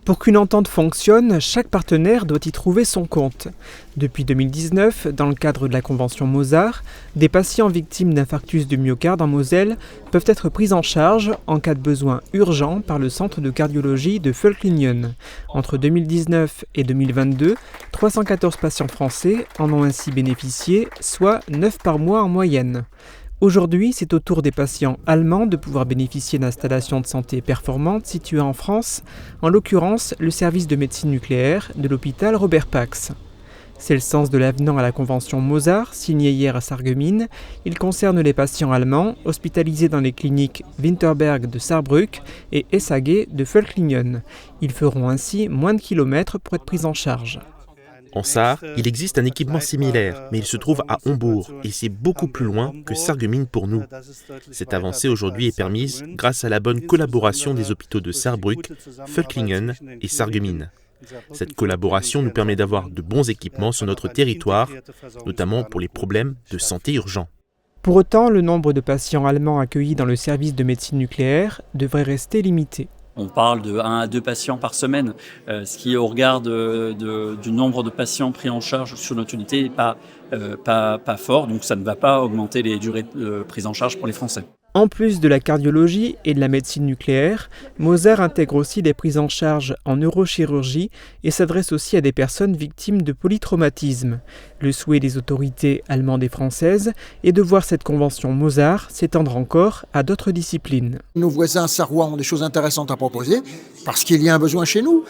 Pour qu'une entente fonctionne, chaque partenaire doit y trouver son compte. Depuis 2019, dans le cadre de la Convention Mozart, des patients victimes d'infarctus du myocarde en Moselle peuvent être pris en charge en cas de besoin urgent par le centre de cardiologie de Völklingen. Entre 2019 et 2022, 314 patients français en ont ainsi bénéficié, soit 9 par mois en moyenne. Aujourd'hui, c'est au tour des patients allemands de pouvoir bénéficier d'installations de santé performantes situées en France, en l'occurrence le service de médecine nucléaire de l'hôpital Robert Pax. C'est le sens de l'avenant à la convention Mozart, signé hier à Sarreguemines. Il concerne les patients allemands hospitalisés dans les cliniques Winterberg de Saarbrück et SAG de Völklingen. Ils feront ainsi moins de kilomètres pour être pris en charge. En Sarre, il existe un équipement similaire, mais il se trouve à Hombourg et c'est beaucoup plus loin que Sarreguemines pour nous. Cette avancée aujourd'hui est permise grâce à la bonne collaboration des hôpitaux de Saarbrück, Völklingen et Sarreguemines. Cette collaboration nous permet d'avoir de bons équipements sur notre territoire, notamment pour les problèmes de santé urgents. Pour autant, le nombre de patients allemands accueillis dans le service de médecine nucléaire devrait rester limité. On parle de 1 à 2 patients par semaine, ce qui au regard du nombre de patients pris en charge sur notre unité n'est pas fort, donc ça ne va pas augmenter les durées de prise en charge pour les Français. En plus de la cardiologie et de la médecine nucléaire, Mozart intègre aussi des prises en charge en neurochirurgie et s'adresse aussi à des personnes victimes de polytraumatisme. Le souhait des autorités allemandes et françaises est de voir cette convention Mozart s'étendre encore à d'autres disciplines. Nos voisins sarrois ont des choses intéressantes à proposer parce qu'il y a un besoin chez nous.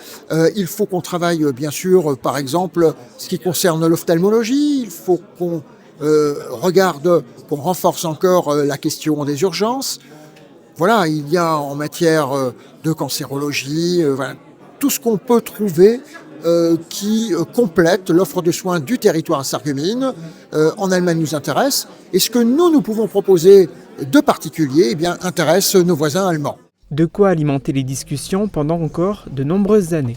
Il faut qu'on travaille bien sûr, par exemple, ce qui concerne l'ophtalmologie, il faut qu'on qu'on renforce encore la question des urgences. Voilà, il y a en matière de cancérologie, tout ce qu'on peut trouver qui complète l'offre de soins du territoire à Sarreguemines. En Allemagne nous intéresse. Et ce que nous pouvons proposer de particulier, intéresse nos voisins allemands. De quoi alimenter les discussions pendant encore de nombreuses années.